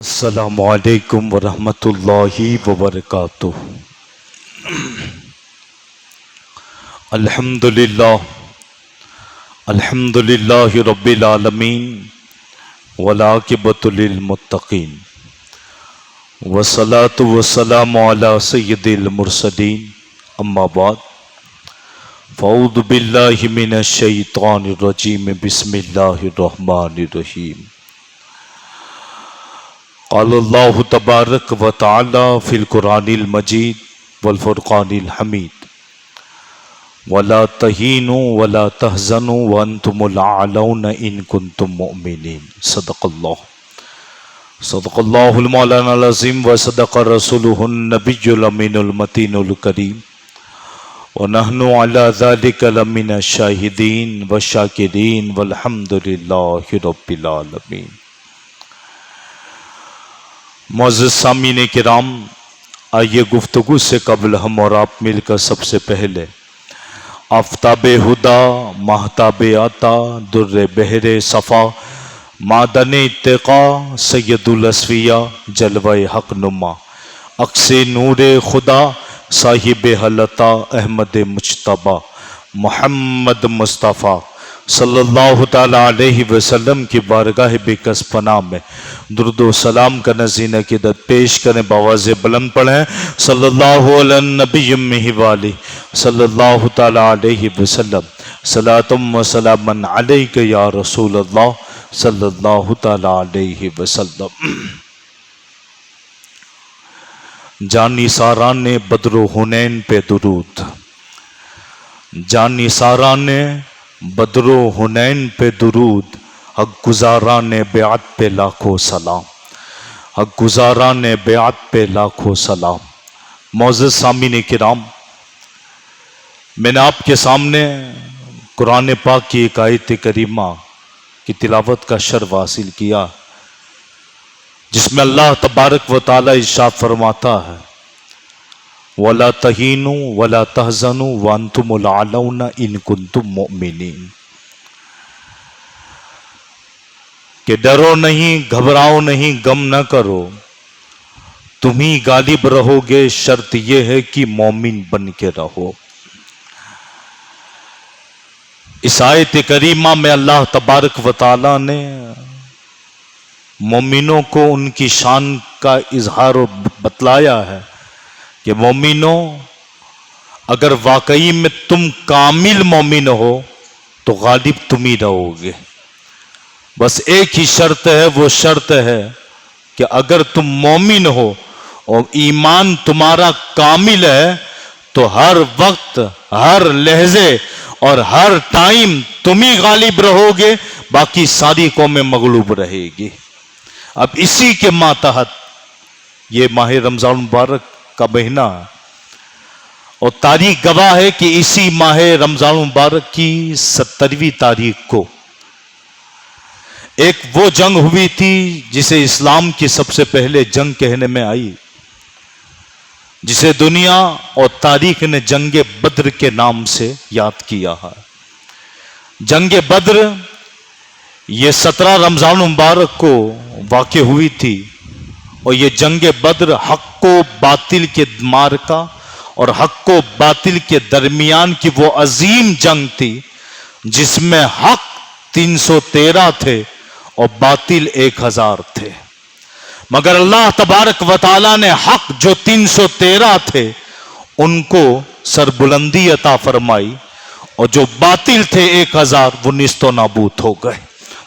السلام علیکم ورحمۃ اللہ وبرکاتہ۔ الحمد للہ رب العالمین والعاقبۃ للمتقین والصلاۃ والسلام علی سید المرسلین اما بعد فاعوذ باللہ من الشیطان الرجیم بسم اللہ الرحمن الرحیم۔ قال اللہ تبارک و تعالی فی القرآن المجید والفرقان الحمید ولا تہینوا ولا تحزنوا وانتم الاعلون ان کنتم مؤمنین۔ صدق اللہ المولانا العظیم وصدق رسولہ النبی الامین المتین الکریم ونحن علی ذلک لمن الشاہدین والشاکرین والحمد للہ رب العالمین۔ معزز سامعین کرام، آئیے گفتگو سے قبل ہم اور آپ مل کر سب سے پہلے آفتاب ہدا، ماہتاب عطا، در بحر صفا، معدن اتقا، سید الاصفیاء، جلوہ حق نما، عکس نور خدا، صاحب حلتا، احمد مجتبی، محمد مصطفیٰ صلی اللہ تعالیٰ علیہ وسلم کی بارگاہ بکس پناہ میں درود و سلام کا نذیر عقیدت پیش کریں، بآواز بلند پڑھیں صلی اللہ علی النبی امہ والہ صلی اللہ تعالیٰ علیہ وسلم، صلاۃ و سلام علیک یا رسول اللہ صلی اللہ تعالیٰ علیہ وسلم۔ جانی ساران بدر و حنین پہ درود، جانی ساران بدر و حنین پہ درود، حق گزاران بیعت پہ لاکھوں سلام، حق گزاران بیعت پہ لاکھوں سلام۔ معزز سامعین کرام، میں نے آپ کے سامنے قرآن پاک کی ایک آیت کریمہ کی تلاوت کا شرف حاصل کیا، جس میں اللہ تبارک و تعالی ارشاد فرماتا ہے وَلَا تَهِينُوا وَلَا تَحْزَنُوا وَأَنْتُمُ الْأَعْلَوْنَ إِن كُنتُم مُؤْمِنِينَ، کہ ڈرو نہیں، گھبراؤ نہیں، غم نہ کرو، تم ہی غالب رہو گے، شرط یہ ہے کہ مومن بن کے رہو۔ اس آیت کریمہ میں اللہ تبارک و تعالی نے مومنوں کو ان کی شان کا اظہار بتلایا ہے کہ مومنوں، اگر واقعی میں تم کامل مومن ہو تو غالب تم ہی رہو گے۔ بس ایک ہی شرط ہے، وہ شرط ہے کہ اگر تم مومن ہو اور ایمان تمہارا کامل ہے تو ہر وقت، ہر لحظے اور ہر ٹائم تم ہی غالب رہو گے، باقی ساری قومیں مغلوب رہے گی۔ اب اسی کے ماتحت یہ ماہ رمضان مبارک کا مہینہ ہے، اور تاریخ گواہ ہے کہ اسی ماہ رمضان مبارک کی 17ویں تاریخ کو ایک وہ جنگ ہوئی تھی جسے اسلام کی سب سے پہلے جنگ کہنے میں آئی، جسے دنیا اور تاریخ نے جنگ بدر کے نام سے یاد کیا ہے۔ جنگ بدر یہ 17 رمضان مبارک کو واقع ہوئی تھی، اور یہ جنگ بدر حق و باطل کے معرکہ اور حق و باطل کے درمیان کی وہ عظیم جنگ تھی جس میں حق 313 تھے اور باطل 1000 تھے، مگر اللہ تبارک و تعالی نے حق جو 313 تھے ان کو سربلندی عطا فرمائی، اور جو باطل تھے 1000 وہ نیست و نابود ہو گئے،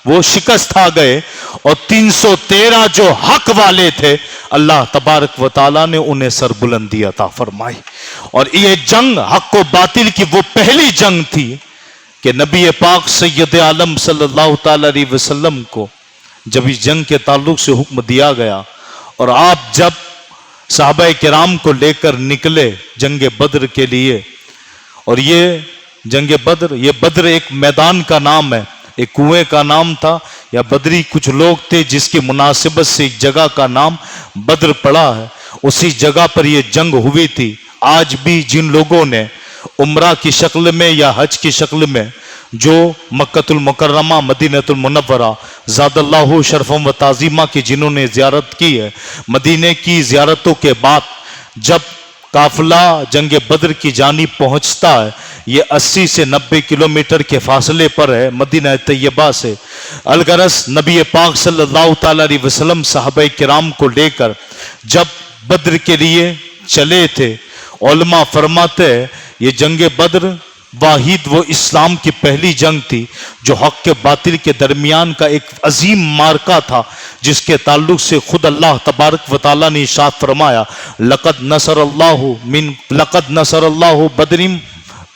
وہ شکست آ گئے، اور 313 جو حق والے تھے اللہ تبارک و تعالی نے انہیں سربلندی عطا فرمائی۔ اور یہ جنگ حق و باطل کی وہ پہلی جنگ تھی کہ نبی پاک سید عالم صلی اللہ تعالی علیہ وسلم کو جب اس جنگ کے تعلق سے حکم دیا گیا، اور آپ جب صحابہ کرام کو لے کر نکلے جنگ بدر کے لیے، اور یہ جنگ بدر، یہ بدر ایک میدان کا نام ہے، ایک کنویں کا نام تھا، یا بدری کچھ لوگ تھے جس کی مناسبت سے ایک جگہ کا نام بدر پڑا ہے، اسی جگہ پر یہ جنگ ہوئی تھی۔ آج بھی جن لوگوں نے عمرہ کی شکل میں یا حج کی شکل میں جو مکۃ المکرمہ مدینۃ المنورہ زاد اللہ شرفم و تعظیمہ کی جنہوں نے زیارت کی ہے، مدینے کی زیارتوں کے بعد جب قافلہ جنگ بدر کی جانب پہنچتا ہے، یہ 80 سے 90 کلومیٹر کے فاصلے پر ہے مدینہ طیبہ سے۔ الغرض نبی پاک صلی اللہ تعالی علیہ وسلم صحابہ کرام کو لے کر جب بدر کے لیے چلے تھے، علماء فرماتے ہیں یہ جنگ بدر واحد وہ اسلام کی پہلی جنگ تھی جو حق کے باطل کے درمیان کا ایک عظیم مارکہ تھا، جس کے تعلق سے خود اللہ تبارک و تعالیٰ نے ارشاد فرمایا لقد نصر اللہ بدرم،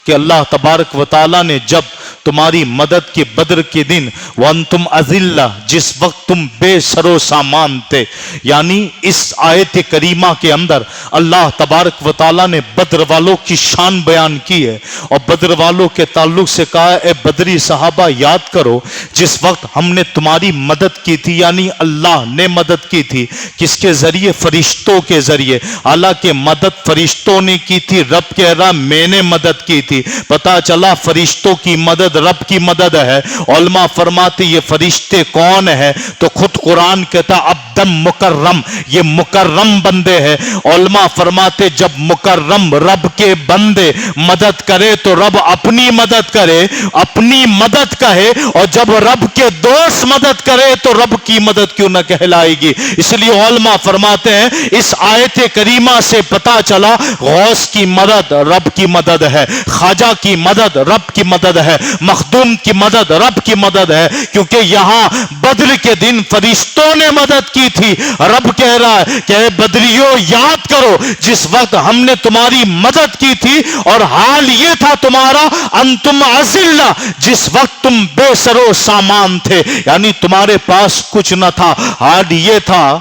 کہ اللہ تبارک و تعالیٰ نے جب تمہاری مدد کی بدر کے دن وانتم اذلہ، جس وقت تم بے سر و سامان تھے، یعنی اس آیت کریمہ کے اندر اللہ تبارک و تعالیٰ نے بدر والوں کی شان بیان کی ہے اور بدر والوں کے تعلق سے کہا اے بدری صحابہ یاد کرو جس وقت ہم نے تمہاری مدد کی تھی، یعنی اللہ نے مدد کی تھی کس کے ذریعے؟ فرشتوں کے ذریعے۔ حالانکہ مدد فرشتوں نے کی تھی، رب کہہ رہا میں نے مدد کی تھی۔ پتا چلا فرشتوں کی مدد رب کی مدد ہے۔ علماء فرماتے یہ فرشتے کون ہے؟ تو خود قرآن کہتا عبدم مکرم، یہ مکرم بندے ہیں۔ علماء فرماتے جب مکرم رب کے بندے مدد کرے تو رب اپنی مدد کرے، اپنی مدد کہے، اور جب رب کے دوست مدد کرے تو رب کی مدد کیوں نہ کہلائے گی۔ اس لیے علماء فرماتے ہیں اس آیت کریمہ سے پتا چلا غوث کی مدد رب کی مدد ہے، خواجہ کی مدد رب کی مدد ہے، مخدوم کی مدد رب کی مدد ہے، کیونکہ یہاں بدر کے دن فرشتوں نے مدد کی تھی۔ رب کہہ رہا ہے کہ اے بدریوں یاد کرو جس وقت ہم نے تمہاری مدد کی تھی اور حال یہ تھا تمہارا انتم اذلہ، جس وقت تم بے سر و سامان تھے، یعنی تمہارے پاس کچھ نہ تھا۔ حال یہ تھا،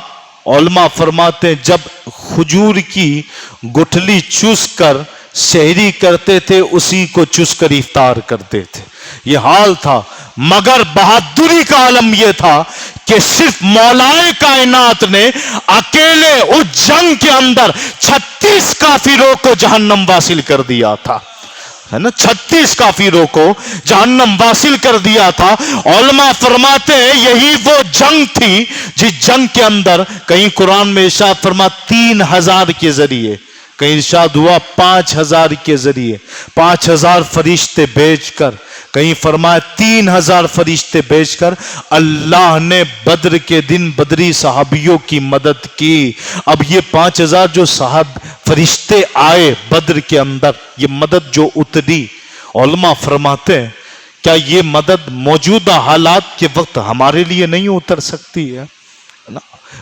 علماء فرماتے جب کھجور کی گٹھلی چوس کر سحری کرتے تھے اسی کو چوس کر افطار کرتے تھے، یہ حال تھا۔ مگر بہادری کا عالم یہ تھا کہ صرف مولائے کائنات نے اکیلے اس جنگ کے اندر 36 کافروں کو جہنم واصل کر دیا تھا، ہے نا، 36 کافروں کو جہنم واصل کر دیا تھا۔ علماء فرماتے ہیں یہی وہ جنگ تھی جس جنگ کے اندر کہیں قرآن میں ارشاد فرما 3000 کے ذریعے، کہیں ارشاد ہوا 5000 کے ذریعے، 5000 فرشتے بھیج کر، کہیں فرمایا 3000 فرشتے بھیج کر اللہ نے بدر کے دن بدری صحابیوں کی مدد کی۔ اب یہ 5000 جو فرشتے آئے بدر کے اندر، یہ مدد جو اتری، علماء فرماتے ہیں کیا یہ مدد موجودہ حالات کے وقت ہمارے لیے نہیں اتر سکتی ہے؟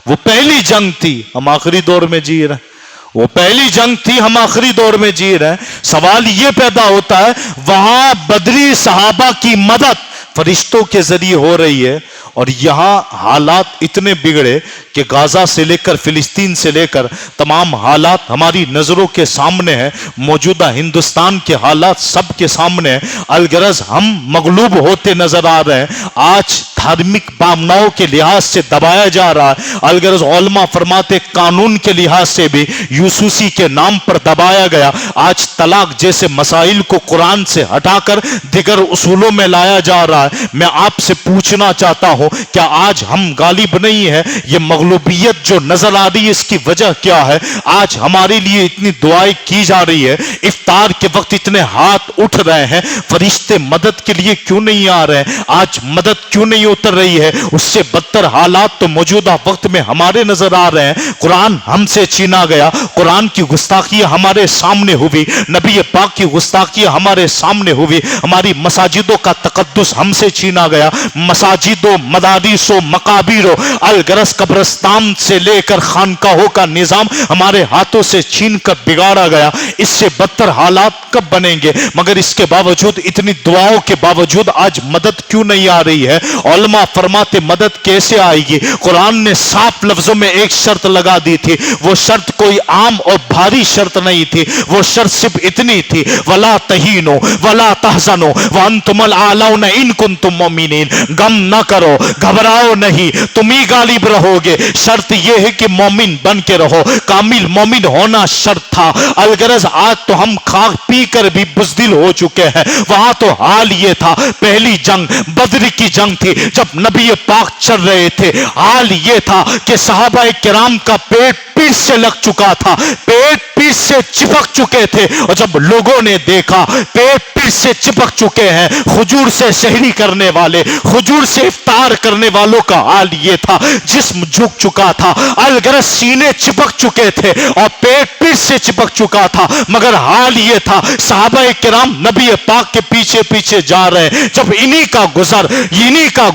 وہ پہلی جنگ تھی، ہم آخری دور میں جی رہے ہیں، وہ پہلی جنگ تھی، ہم آخری دور میں جی رہے ہیں۔ سوال یہ پیدا ہوتا ہے وہاں بدری صحابہ کی مدد فرشتوں کے ذریعے ہو رہی ہے اور یہاں حالات اتنے بگڑے کہ غزہ سے لے کر فلسطین سے لے کر تمام حالات ہماری نظروں کے سامنے ہیں، موجودہ ہندوستان کے حالات سب کے سامنے ہیں۔ الغرض ہم مغلوب ہوتے نظر آ رہے ہیں، آج دھارمک بھاوناؤں کے لحاظ سے دبایا جا رہا ہے۔ الغرض علماء فرماتے قانون کے لحاظ سے بھی یوسوسی کے نام پر دبایا گیا۔ آج طلاق جیسے مسائل کو قرآن سے ہٹا کر دیگر اصولوں میں لایا جا رہا ہے۔ میں آپ سے پوچھنا چاہتا ہوں کیا آج ہم غالب نہیں ہیں؟ یہ مغلوبیت جو نظر آ رہی ہے اس کی وجہ کیا ہے؟ آج ہمارے لیے اتنی دعائیں کی جا رہی ہے، افطار کے وقت اتنے ہاتھ اٹھ رہے ہیں، فرشتے مدد کے لیے کیوں نہیں آ رہے ہیں؟ آج مدد کیوں نہیں اتر رہی ہے؟ اس سے بدتر حالات تو موجودہ وقت میں ہمارے نظر آ رہے ہیں۔ قرآن ہم سے چھینا گیا، قرآن کی گستاخیاں ہمارے سامنے ہوئی، نبی پاک کی گستاخیاں ہمارے سامنے ہوئی، ہماری مساجدوں کا تقدس ہم سے چھینا گیا، مساجدوں، مدارسوں، مقابروں، الغرض قبرستان سے لے کر خانقاہوں کا نظام ہمارے ہاتھوں سے چھین کر بگاڑا گیا۔ اس سے بدتر حالات کب بنیں گے؟ مگر اس کے باوجود اتنی دعاؤں کے باوجود آج مدد کیوں نہیں آ رہی ہے؟ علماء فرماتے مدد کیسے آئے گی؟ قرآن نے صاف لفظوں میں ایک شرط لگا دی تھی، وہ شرط کوئی عام اور بھاری شرط نہیں تھی، وہ شرط صرف اتنی تھی، وَلَا تَهِينُوا وَلَا تَحْزَنُوا وَأَنْتُمُ الْأَعْلَوْنَ إِن كُنتُم مُؤْمِنِينَ، غم نہ کرو، گھبراؤ نہیں، تم ہی غالب رہو گے۔ شرط یہ ہے کہ مومن بن کے رہو، کامل مومن ہونا شرط تھا۔ الغرض آج تو ہم کھا پی کر بھی بزدل ہو چکے ہیں، وہاں تو حال یہ تھا، پہلی جنگ بدر کی جنگ تھی، جب نبی پاک چل رہے تھے، حال یہ تھا کہ صحابہ کرام کا پیٹ پیٹ سے لگ چکا تھا، پیٹ پیٹ سے چپک چکے تھے، اور جب لوگوں نے دیکھا پیٹ پیٹ سے چپک چکے ہیں، خجور سے سحری کرنے والے، خجور سے افطار کرنے والوں کا حال یہ تھا، جسم جھک چکا تھا، الغرض سینے چپک چکے تھے اور پیٹ پیٹ سے چپک چکا تھا، مگر حال یہ تھا صحابہ کرام نبی پاک کے پیچھے پیچھے جا رہے ہیں۔ جب انہی کا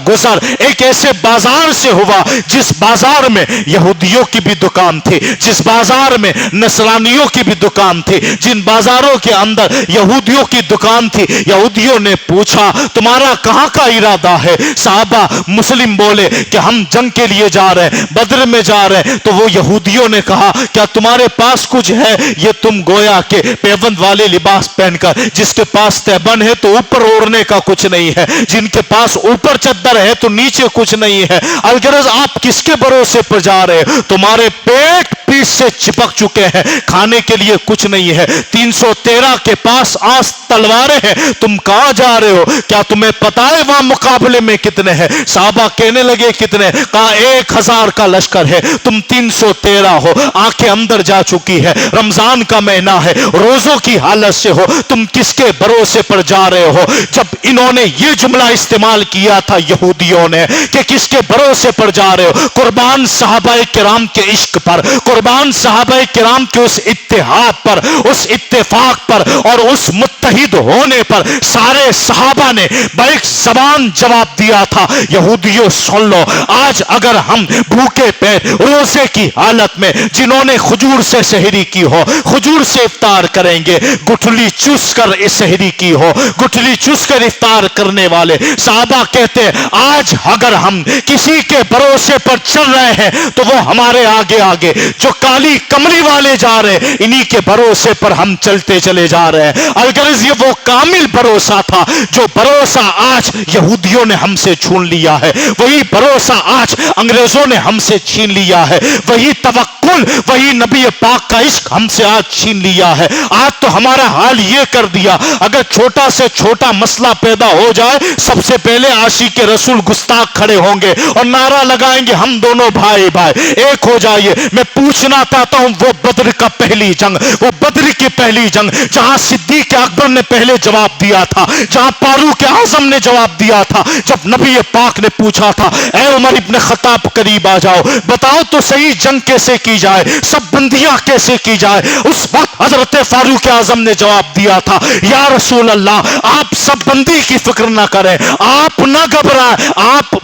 گزر ایک ایسے بازار سے ہوا جس بازار میں یہودیوں کی بھی دکان تھی، جس بازار میں نصرانیوں کی بھی دکان تھی، جن بازاروں کے اندر یہودیوں کی دکان تھی، یہودیوں نے پوچھا تمہارا کہاں کا ارادہ ہے؟ صحابہ مسلم بولے کہ ہم جنگ کے لیے جا رہے ہیں، بدر میں جا رہے ہیں۔ تو وہ یہودیوں نے کہا کیا تمہارے پاس کچھ ہے؟ یہ تم گویا کہ پیوند والے لباس پہن کر، جس کے پاس تہبند ہے تو اوپر اوڑھنے کا کچھ نہیں ہے، جن کے پاس اوپر چادر ہے تو نیچے کچھ نہیں ہے، الغرض آپ کس کے بھروسے پر جا رہے ہیں؟ تمہارے پیٹ پیٹ سے چپک چکے ہیں، کھانے کے لیے کچھ نہیں ہے، 313 کے پاس آس تلواریں ہیں، تم کہاں جا رہے ہو؟ کیا تمہیں پتا ہے وہاں مقابلے میں کتنے ہیں؟ صحابہ کہنے لگے کتنے؟ کہا 1000 کا لشکر ہے، تم 313 ہو، آنکھیں اندر جا چکی ہے، رمضان کا مہینہ ہے، روزوں کی حالت سے ہو، تم کس کے بھروسے پر جا رہے ہو؟ جب انہوں نے یہ جملہ استعمال کیا تھا یہودیوں نے کہ کس کے بھروسے پر جا رہے ہو، قربان صحابہ کرام کے عشق پر، قربان صحابہ کرام کے اس اتحاد پر، اس اتفاق پر اور اس متحد ہونے پر، سارے صحابہ نے بیک زبان جواب دیا تھا یہودیوں سن لو، آج اگر ہم بھوکے پیٹ روزے کی حالت میں جنہوں نے خجور سے سحری کی ہو، خجور سے افطار کریں گے، گٹھلی چوس کر سحری کی ہو، گٹھلی چوس کر افطار کرنے والے صحابہ کہتے آج اگر ہم کسی کے بھروسے پر چل رہے ہیں تو وہ ہمارے آگے آگے جو کالی کملی والے جا رہے ہیں انہی کے بھروسے پر ہم چلتے چلے جا رہے ہیں۔ الغرض یہ وہ کامل بھروسہ تھا جو بھروسہ آج یہودیوں نے ہم سے چھین لیا ہے، وہی بھروسہ آج انگریزوں نے ہم سے چھین لیا ہے، وہی توکل، وہی نبی پاک کا عشق ہم سے آج چھین لیا ہے۔ آج تو ہمارا حال یہ کر دیا، اگر چھوٹا سے چھوٹا مسئلہ پیدا ہو جائے سب سے پہلے عاشق رسول گستاخ کھڑے ہوں گے اور نعرہ لگائیں گے ہم دونوں بھائی بھائی ایک ہو جائیے۔ میں پوچھنا چاہتا ہوں وہ بدر کا پہلی جنگ، وہ بدر کی پہلی جنگ جہاں صدیق اکبر نے پہلے جواب دیا تھا، جہاں فاروق اعظم نے جواب دیا تھا، جب نبی پاک نے پوچھا تھا اے عمر ابن خطاب قریب آ جاؤ، بتاؤ تو صحیح جنگ کیسے کی جائے، سب بندیاں کیسے کی جائے، اس وقت حضرت فاروق اعظم نے جواب دیا تھا یا رسول اللہ آپ سب بندی کی فکر نہ کریں، آپ نہ گھبرائیں، آپ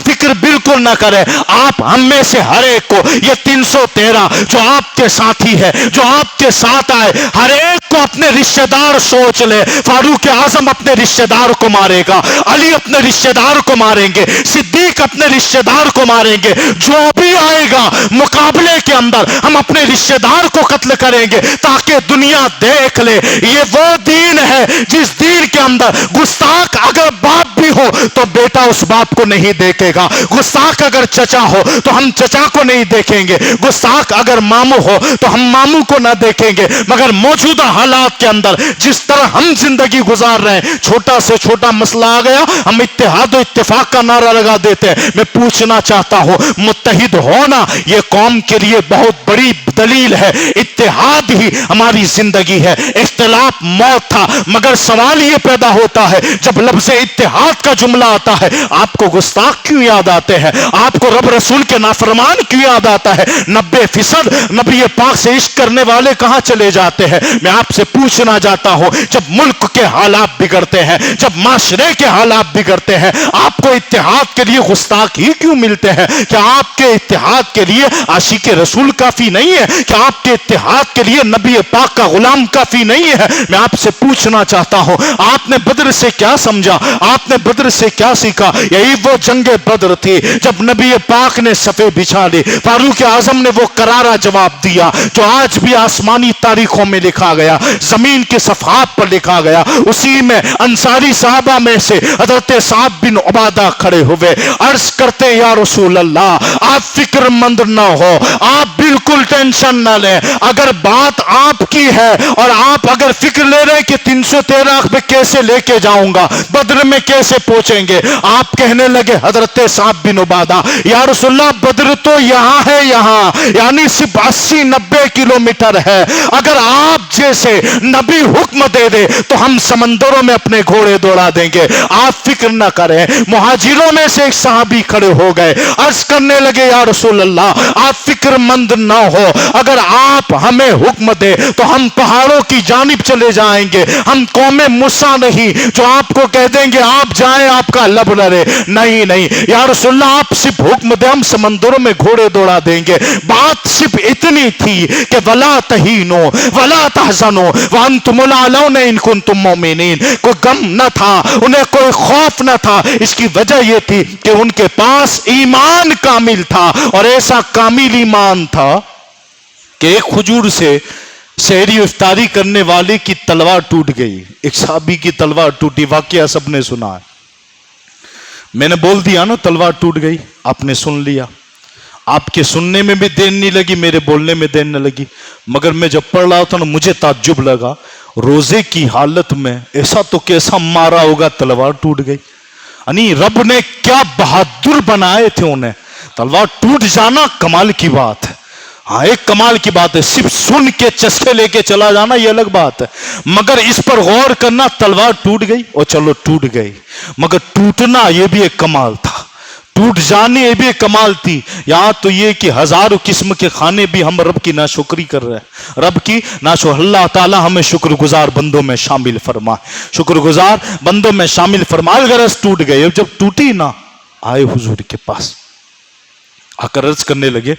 فکر بالکل نہ کریں، آپ ہم میں سے ہر ایک کو یہ 313 جو آپ کے ساتھی ہے، جو آپ کے ساتھ آئے، ہر ایک کو اپنے رشتہ دار سوچ لے۔ فاروق اعظم اپنے رشتہ دار کو مارے گا، علی اپنے رشتہ دار کو ماریں گے، صدیق اپنے رشتہ دار کو ماریں گے، جو بھی آئے گا مقابلے کے اندر ہم اپنے رشتہ دار کو قتل کریں گے تاکہ دنیا دیکھ لے یہ وہ دین ہے جس دین کے اندر گستاخ اگر باپ بھی ہو تو بیٹا اس باپ کو نہیں دیکھے گا، گستاخ اگر چچا ہو تو ہم چچا کو نہیں دیکھیں گے، گستاخ اگر ماموں ہو تو ہم ماموں کو نہ دیکھیں گے۔ مگر موجودہ حالات کے اندر جس طرح ہم زندگی گزار رہے ہیں، چھوٹا سے چھوٹا مسئلہ آ گیا ہم اتحاد و اتفاق کا نعرہ لگا دیتے ہیں۔ میں پوچھنا چاہتا ہوں متحد ہونا یہ قوم کے لیے بہت بڑی دلیل ہے، اتحاد ہی ہماری زندگی ہے، اختلاف موت تھا، مگر سوال یہ پیدا ہوتا ہے جب لفظ اتحاد کا جملہ آتا ہے آپ کو گستاخ کیوں یاد آتے ہیں، آپ کو رب رسول کے نافرمان کیوں یاد آتا ہے، 90% نبی پاک سے عشق کرنے والے کہاں چلے جاتے ہیں؟ میں آپ سے پوچھنا چاہتا ہوں جب ملک کے حالات بگڑتے ہیں، جب معاشرے کے حالات بگڑتے ہیں، آپ کو اتحاد کے لیے گستاخ ہی کیوں ملتے ہیں؟ کیا آپ کے اتحاد کے لیے عاشق رسول کافی نہیں ہے؟ کیا آپ کے اتحاد کے لیے نبی پاک کا غلام کافی نہیں ہے؟ میں آپ سے پوچھنا چاہتا ہوں آپ نے بدر سے کیا سمجھا، آپ نے بدر سے کیا سیکھا؟ ہوگا. یہی وہ جنگ بدر تھی جب نبی پاک نے صفے بچھا لی. فاروق اعظم نے وہ کرارا جواب دیا جو آج بھی آسمانی تاریخوں میں لکھا گیا, زمین کے صفحات پر لکھا گیا. اسی میں انصاری صحابہ میں سے حضرت سعد بن عبادہ کھڑے ہوئے, عرض کرتے یا رسول اللہ آپ فکر مند نہ ہو, آپ بالکل ٹینشن نہ لیں. اگر بات آپ کی ہے اور آپ اگر فکر لے رہے کہ 313 میں کیسے لے کے جاؤں گا, بدر میں کیسے پہنچیں گے, آپ کہنے لگے حضرت سعد بن عبادہ یا رسول اللہ بدر تو یہاں ہے, یہاں یعنی صرف 80-90 کلومیٹر ہے. اگر آپ جیسے نبی حکم دے دے تو ہم سمندروں میں اپنے گھوڑے دوڑا دیں گے, آپ فکر نہ کریں. مہاجروں میں سے ایک صحابی کھڑے ہو گئے, عرض کرنے لگے یا رسول اللہ آپ فکر مند نہ ہو, اگر آپ ہمیں حکم دے تو ہم پہاڑوں کی جانب چلے جائیں گے. ہم قوم موسیٰ نہیں جو آپ کو کہہ دیں گے آپ جائیں آپ کا لب لڑے. نہیں نہیں یا رسول اللہ آپ صرف حکم دے, ہم سمندروں میں گھوڑے دوڑا دیں گے. بات صرف اتنی تھی کہ ولا تہینوا ولا تحزنوا وانتم الاعلون ان کنتم مؤمنین. کوئی غم نہ تھا, انہیں کوئی خوف نہ تھا. اس کی وجہ یہ تھی کہ ان کے پاس ایمان کامل تھا, اور ایسا کامل ایمان تھا کہ ایک کھجور سے سحری افطاری کرنے والے کی تلوار ٹوٹ گئی. ایک صحابی کی تلوار ٹوٹی, واقعہ سب نے سنا ہے. میں نے بول دیا نا تلوار ٹوٹ گئی, آپ نے سن لیا. آپ کے سننے میں بھی دیر نہیں لگی, میرے بولنے میں دیر نہ لگی. مگر میں جب پڑھ رہا تھا نا مجھے تعجب لگا, روزے کی حالت میں ایسا تو کیسا مارا ہوگا, تلوار ٹوٹ گئی. یعنی رب نے کیا بہادر بنائے تھے انہیں. تلوار ٹوٹ جانا کمال کی بات ہے, ہاں ایک کمال کی بات ہے. صرف سن کے چسکے لے کے چلا جانا یہ الگ بات ہے, مگر اس پر غور کرنا تلوار ٹوٹ گئی اور چلو ٹوٹ گئی, مگر ٹوٹنا یہ بھی ایک کمال تھا, ٹوٹ جانے یہ بھی ایک کمال تھی. یہاں تو یہ کہ ہزاروں قسم کے کھانے بھی ہم رب کی ناشکری کر رہے ہیں, رب کی ناشکری. اللہ تعالی ہمیں شکر گزار بندوں میں شامل فرمائے, شکر گزار بندوں میں شامل فرمائے. غرض ٹوٹ گئے, جب ٹوٹی نا آئے حضور کے پاس, آ کر عرض کرنے لگے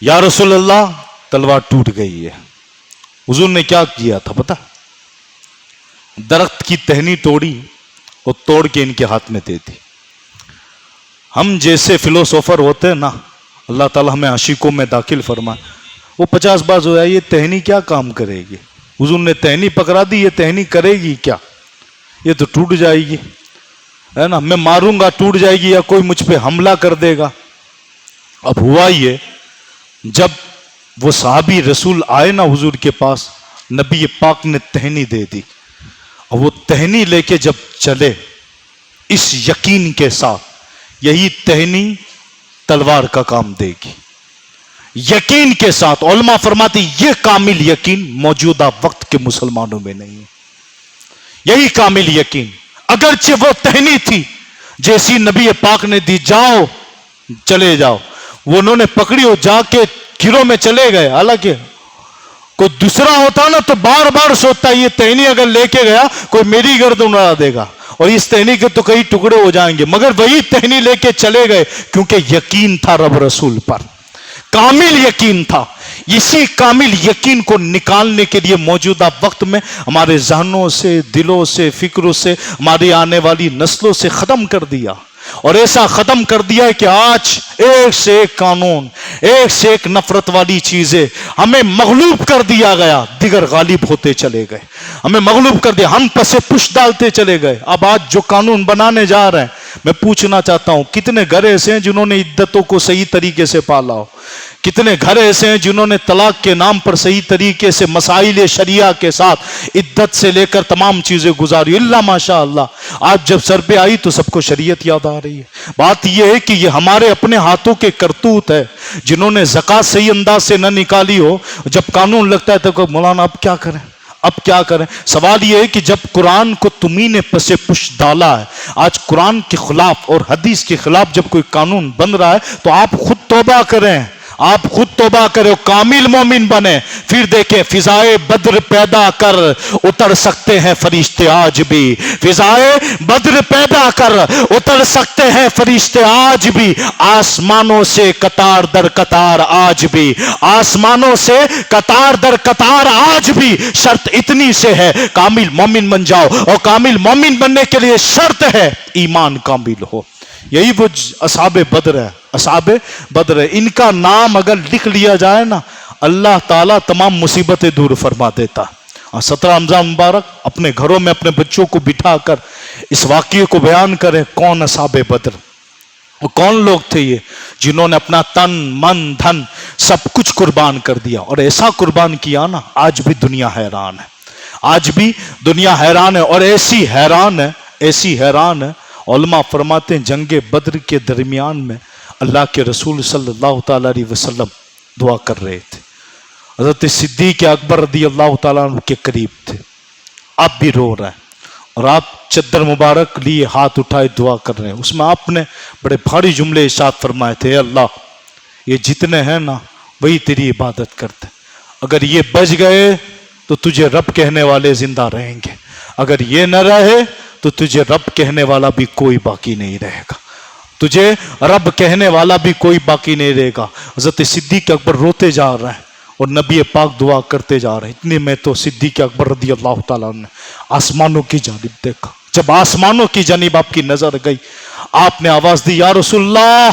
یا رسول اللہ تلوار ٹوٹ گئی ہے. حضور نے کیا کیا تھا پتا, درخت کی ٹہنی توڑی اور توڑ کے ان کے ہاتھ میں دے دی. ہم جیسے فلوسوفر ہوتے ہیں نا, اللہ تعالیٰ ہمیں عاشقوں میں داخل فرمائے, وہ 50 بار ہو جائے یہ ٹہنی کیا کام کرے گی. حضور نے ٹہنی پکڑا دی, یہ ٹہنی کرے گی کیا, یہ تو ٹوٹ جائے گی ہے نا, میں ماروں گا ٹوٹ جائے گی یا کوئی مجھ پہ حملہ کر دے گا. اب ہوا یہ جب وہ صحابی رسول آئے نا حضور کے پاس, نبی پاک نے ٹہنی دے دی, اور وہ ٹہنی لے کے جب چلے اس یقین کے ساتھ یہی ٹہنی تلوار کا کام دے گی, یقین کے ساتھ. علماء فرماتے یہ کامل یقین موجودہ وقت کے مسلمانوں میں نہیں ہے, یہی کامل یقین. اگرچہ وہ ٹہنی تھی جیسی نبی پاک نے دی, جاؤ چلے جاؤ, وہ انہوں نے پکڑی اور جا کے گھروں میں چلے گئے. حالانکہ کوئی دوسرا ہوتا نا تو بار بار سوچتا یہ ٹہنی اگر لے کے گیا کوئی میری گردن اڑا دے گا اور اس ٹہنی کے تو کئی ٹکڑے ہو جائیں گے, مگر وہی ٹہنی لے کے چلے گئے کیونکہ یقین تھا رب رسول پر, کامل یقین تھا. اسی کامل یقین کو نکالنے کے لیے موجودہ وقت میں ہمارے ذہنوں سے, دلوں سے, فکروں سے, ہماری آنے والی نسلوں سے ختم کر دیا. اور ایسا ختم کر دیا ہے کہ آج ایک سے ایک قانون, ایک سے ایک نفرت والی چیزیں ہمیں مغلوب کر دیا گیا, دیگر غالب ہوتے چلے گئے, ہمیں مغلوب کر دیا, ہم پسے پش ڈالتے چلے گئے. اب آج جو قانون بنانے جا رہے ہیں, میں پوچھنا چاہتا ہوں کتنے گھر ایسے ہیں جنہوں نے عدتوں کو صحیح طریقے سے پالا ہو, کتنے گھر ایسے ہیں جنہوں نے طلاق کے نام پر صحیح طریقے سے مسائل شریعہ کے ساتھ عدت سے لے کر تمام چیزیں گزاری. اللہ ماشاء اللہ, آج جب سر پہ آئی تو سب کو شریعت یاد آ رہی ہے. بات یہ ہے کہ یہ ہمارے اپنے ہاتھوں کے کرتوت ہے, جنہوں نے زکوٰۃ صحیح انداز سے نہ نکالی ہو, جب قانون لگتا ہے تو مولانا اب کیا کریں, اب کیا کریں. سوال یہ ہے کہ جب قرآن کو تمہیں نے پسے پش ڈالا ہے, آج قرآن کے خلاف اور حدیث کے خلاف جب کوئی قانون بن رہا ہے تو آپ خود توبہ کریں, آپ خود توبہ کرو, کامل مومن بنے, پھر دیکھیں فضائے بدر پیدا کر اتر سکتے ہیں فرشتے آج بھی, فضائے بدر پیدا کر اتر سکتے ہیں فرشتے آج بھی, آسمانوں سے قطار در قطار آج بھی, آسمانوں سے قطار در قطار آج بھی, شرط اتنی سے ہے کامل مومن بن جاؤ, اور کامل مومن بننے کے لیے شرط ہے ایمان کامل ہو. یہی وہ اصحاب بدر ہے, اصحاب بدر ہے, ان کا نام اگر لکھ لیا جائے نا اللہ تعالیٰ تمام مصیبتیں دور فرما دیتا. 17 رمضان مبارک اپنے گھروں میں اپنے بچوں کو بٹھا کر اس واقعے کو بیان کریں, کون اصحاب بدر, وہ کون لوگ تھے یہ جنہوں نے اپنا تن من دھن سب کچھ قربان کر دیا, اور ایسا قربان کیا نا آج بھی دنیا حیران ہے, آج بھی دنیا حیران ہے, اور ایسی حیران ہے, ایسی حیران ہے. علماء فرماتے ہیں جنگ بدر کے درمیان میں اللہ کے رسول صلی اللہ تعالیٰ علیہ وسلم دعا کر رہے تھے. حضرت صدیق اکبر رضی اللہ تعالیٰ عنہ کے قریب تھے, آپ بھی رو رہے ہیں, اور آپ چادر مبارک لیے ہاتھ اٹھائے دعا کر رہے ہیں. اس میں آپ نے بڑے بھاری جملے ارشاد فرمائے تھے, اے اللہ یہ جتنے ہیں نا وہی تیری عبادت کرتے, اگر یہ بچ گئے تو تجھے رب کہنے والے زندہ رہیں گے, اگر یہ نہ رہے تو تجھے رب کہنے والا بھی کوئی باقی نہیں رہے گا, تجھے رب کہنے والا بھی کوئی باقی نہیں رہے گا. حضرت صدیق اکبر روتے جا رہے ہیں اور نبی پاک دعا کرتے جا رہے ہیں. اتنے میں تو صدیق اکبر رضی اللہ تعالیٰ نے آسمانوں کی جانب دیکھا. جب آسمانوں کی جانب آپ کی نظر گئی, آپ نے آواز دی, یا رسول اللہ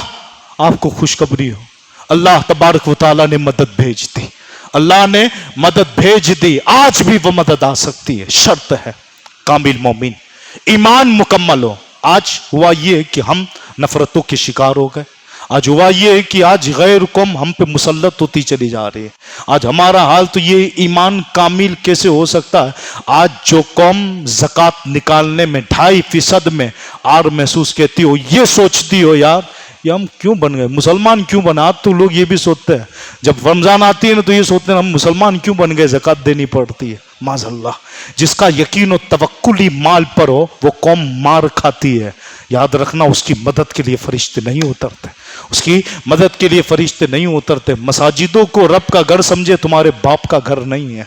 آپ کو خوشخبری ہو, اللہ تبارک و تعالیٰ نے مدد بھیج دی, اللہ نے مدد بھیج دی. آج بھی وہ مدد آ سکتی ہے, شرط ہے کامل مومن, ایمان مکمل ہو. آج ہوا یہ کہ ہم نفرتوں کے شکار ہو گئے, آج ہوا یہ کہ آج غیر قوم ہم پہ مسلط ہوتی چلی جا رہی ہے. آج ہمارا حال تو یہ, ایمان کامل کیسے ہو سکتا ہے؟ آج جو قوم زکوٰۃ نکالنے میں 2.5% میں آر محسوس کہتی ہو, یہ سوچتی ہو یار یہ ہم کیوں بن گئے, مسلمان کیوں بنا. تو لوگ یہ بھی سوچتے ہیں جب رمضان آتی ہے نا تو یہ سوچتے ہیں ہم مسلمان کیوں بن گئے, زکوٰۃ دینی پڑتی ہے. معاذ اللہ, جس کا یقین و توکل ہی مال پر ہو وہ قوم مار کھاتی ہے. یاد رکھنا اس کی مدد کے لیے فرشتے نہیں اترتے, اس کی مدد کے لیے فرشتے نہیں اترتے. مساجدوں کو رب کا گھر سمجھے, تمہارے باپ کا گھر نہیں ہے.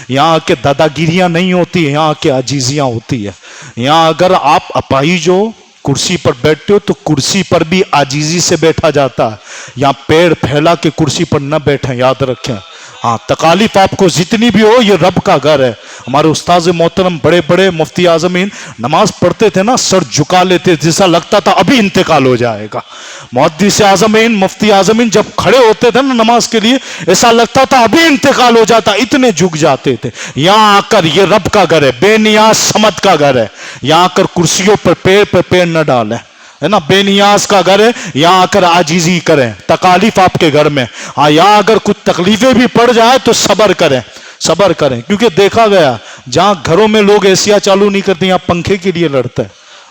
یہاں کے دادا گیریاں نہیں ہوتی, یہاں کے عجیزیاں ہوتی ہے. یہاں اگر آپ اپاہج ہو, کرسی پر بیٹھتے ہو تو کرسی پر بھی عاجزی سے بیٹھا جاتا ہے. یہاں پیر پھیلا کے کرسی پر نہ بیٹھیں, یاد رکھیں. ہاں تکالیف آپ کو جتنی بھی ہو, یہ رب کا گھر ہے. ہمارے استاذ محترم بڑے بڑے مفتی اعظمین نماز پڑھتے تھے نا, سر جھکا لیتے, جیسا لگتا تھا ابھی انتقال ہو جائے گا. محدث اعظمین مفتی اعظمین جب کھڑے ہوتے تھے نا نماز کے لیے, ایسا لگتا تھا ابھی انتقال ہو جاتا, اتنے جھک جاتے تھے. یہاں آ کر یہ رب کا گھر ہے, بے نیاز صمد کا گھر ہے. یہاں آ کر کرسیوں پر پیر نہ ڈالیں, ہے نا, بے نیاز کا گھر ہے. یہاں آ کر عاجزی کریں, تکالیف آپ کے گھر میں. ہاں یہاں اگر کچھ تکلیفیں بھی پڑ جائے تو صبر کریں, صبر کریں, کیونکہ دیکھا گیا جہاں گھروں میں لوگ ایسیا چالو نہیں کرتے, یہاں پنکھے کے لیے لڑتے ہیں.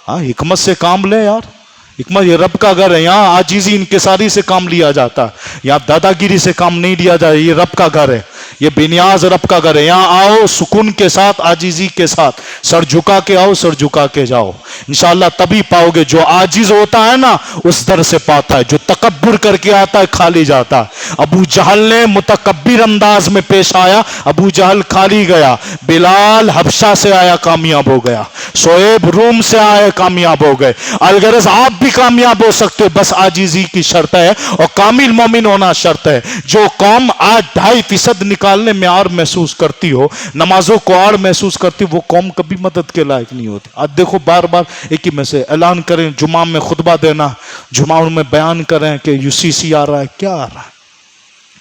ہاں حکمت سے کام لیں یار, حکمت, یہ رب کا گھر ہے. یہاں عاجزی انکساری سے کام لیا جاتا ہے, یہاں دادا گیری سے کام نہیں لیا جاتا. یہ رب کا گھر ہے, یہ بے نیاز رب کا گھر ہے. یہاں آؤ سکون کے ساتھ, عاجزی کے ساتھ, سر جھکا کے آؤ, سر جھکا کے جاؤ. انشاءاللہ تبھی پاؤ گے. جو عاجز ہوتا ہے نا اس در سے پاتا ہے, جو تکبر کر کے آتا ہے کھالی جاتا ہے. ابو جہل نے متکبر انداز میں پیش آیا, ابو جہل کھالی گیا. بلال حبشہ سے آیا, کامیاب ہو گیا. شعیب روم سے آئے, کامیاب ہو گئے. الغرض آپ بھی کامیاب ہو سکتے ہو, بس عاجزی کی شرط ہے اور کامل مومن ہونا شرط ہے. جو قوم آج 2.5% نکالنے میں آر محسوس کرتی ہو, نمازوں کو آر محسوس کرتی ہو, وہ قوم کبھی مدد کے لائق نہیں ہوتی. آج دیکھو بار بار ایک ہی میں سے اعلان کریں, جمعہ میں خطبہ دینا, جمعہ میں بیان کریں کہ UCC آ رہا ہے. کیا آ رہا ہے؟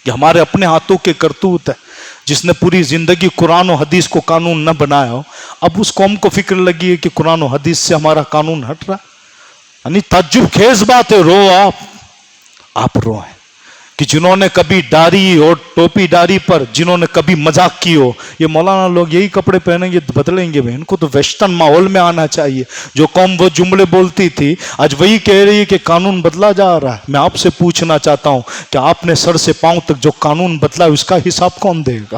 یہ ہمارے اپنے ہاتھوں کے کرتوت ہے. جس نے پوری زندگی قرآن و حدیث کو قانون نہ بنایا ہو, اب اس قوم کو فکر لگی ہے کہ قرآن و حدیث سے ہمارا قانون ہٹ رہا ہے. یعنی تعجب خیز بات ہے. رو آپ روئیں کہ جنہوں نے کبھی داڑھی اور ٹوپی داڑھی پر جنہوں نے کبھی مذاق کی ہو, یہ مولانا لوگ یہی کپڑے پہنیں گے بدلیں گے. ان کو تو ویسٹرن ماحول میں آنا چاہیے. جو قوم وہ جملے بولتی تھی آج وہی کہہ رہی ہے کہ قانون بدلا جا رہا ہے. میں آپ سے پوچھنا چاہتا ہوں کہ آپ نے سر سے پاؤں تک جو قانون بدلا ہے اس کا حساب کون دے گا؟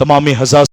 تمامی حضرات